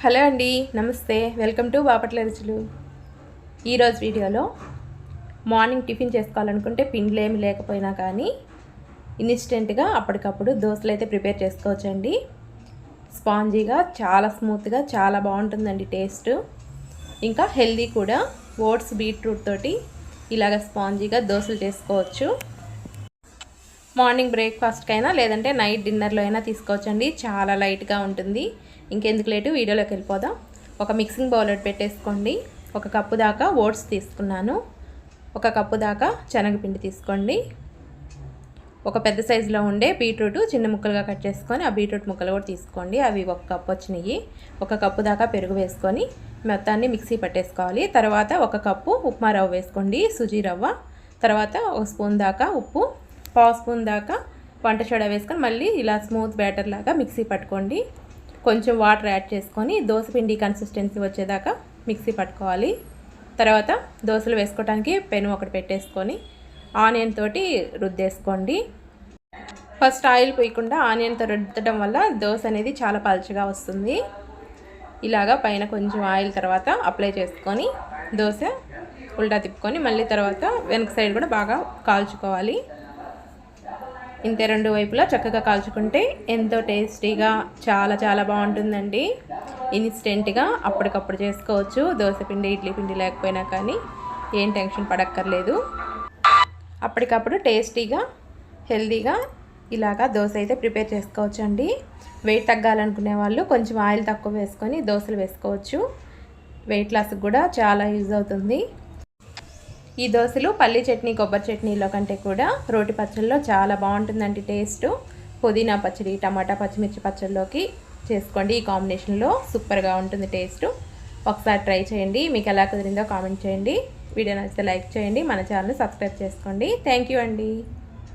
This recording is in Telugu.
హలో అండి, నమస్తే. వెల్కమ్ టు బాపట్ల రుచులు. ఈరోజు వీడియోలో మార్నింగ్ టిఫిన్ చేసుకోవాలనుకుంటే పిండిలు ఏమి లేకపోయినా కానీ ఇన్స్టెంట్గా అప్పటికప్పుడు దోశలు అయితే ప్రిపేర్ చేసుకోవచ్చండి. స్పాంజీగా, చాలా స్మూత్గా, చాలా బాగుంటుందండి టేస్ట్. ఇంకా హెల్దీ కూడా. ఓట్స్, బీట్రూట్ తోటి ఇలాగ స్పాంజీగా దోశలు చేసుకోవచ్చు. మార్నింగ్ బ్రేక్ఫాస్ట్కైనా లేదంటే నైట్ డిన్నర్లో అయినా తీసుకోవచ్చండి. చాలా లైట్గా ఉంటుంది. ఇంకెందుకు లేటు వీడియోలోకి వెళ్ళిపోదాం. ఒక మిక్సింగ్ బౌల్ పెట్టేసుకోండి. 1 కప్పు దాకా ఓట్స్ తీసుకున్నాను. 1 కప్పు దాకా శనగపిండి తీసుకోండి. ఒక పెద్ద సైజులో ఉండే బీట్రూట్ చిన్న ముక్కలుగా కట్ చేసుకొని ఆ బీట్రూట్ ముక్కలు కూడా తీసుకోండి. అవి 1 కప్పు వచ్చినాయి. 1 కప్పు దాకా పెరుగు వేసుకొని మొత్తాన్ని మిక్సీ పట్టేసుకోవాలి. తర్వాత 1 కప్పు ఉప్మా రవ్వ వేసుకోండి, సుజీ రవ్వ. తర్వాత 1 స్పూన్ దాకా ఉప్పు, 1/2 స్పూన్ దాకా వంట సోడా వేసుకొని మళ్ళీ ఇలా స్మూత్ బ్యాటర్ లాగా మిక్సీ పట్టుకోండి. కొంచెం వాటర్ యాడ్ చేసుకొని దోసపిండి కన్సిస్టెన్సీ వచ్చేదాకా మిక్సీ పట్టుకోవాలి. తర్వాత దోశలు వేసుకోవడానికి పెను ఒకటి పెట్టేసుకొని ఆనియన్ తోటి రుద్దేసుకోండి. ఫస్ట్ ఆయిల్ పోయకుండా ఆనియన్తో రుద్దడం వల్ల దోశ అనేది చాలా పలుచగా వస్తుంది. ఇలాగా పైన కొంచెం ఆయిల్ తర్వాత అప్లై చేసుకొని దోశ ఉల్టా తిప్పుకొని మళ్ళీ తర్వాత వెనక సైడ్ కూడా బాగా కాల్చుకోవాలి. ఇంతే, 2 వైపులా చక్కగా కాల్చుకుంటే ఎంతో టేస్టీగా చాలా చాలా బాగుంటుందండి. ఇన్స్టెంట్గా అప్పటికప్పుడు చేసుకోవచ్చు. దోశపిండి, ఇడ్లీ పిండి లేకపోయినా కానీ ఏం టెన్షన్ పడక్కర్లేదు. అప్పటికప్పుడు టేస్టీగా, హెల్తీగా ఇలాగా దోశ అయితే ప్రిపేర్ చేసుకోవచ్చండి. వెయిట్ తగ్గాలనుకునే వాళ్ళు కొంచెం ఆయిల్ తక్కువ వేసుకొని దోశలు వేసుకోవచ్చు. వెయిట్ లాస్కి కూడా చాలా యూజ్ అవుతుంది. ఈ దోశలు పల్లి చట్నీ, కొబ్బరి చట్నీలో కంటే కూడా రోటి పచ్చళ్ళలో చాలా బాగుంటుందండి టేస్ట్. పుదీనా పచ్చడి, టమాటా పచ్చిమిర్చి పచ్చళ్ళలోకి చేసుకోండి. ఈ కాంబినేషన్లో సూపర్గా ఉంటుంది టేస్ట్. ఒకసారి ట్రై చేయండి. మీకు ఎలా కుదిరిందో కామెంట్ చేయండి. వీడియో నచ్చితే లైక్ చేయండి. మన ఛానల్ని సబ్స్క్రైబ్ చేసుకోండి. థ్యాంక్ యూ అండి.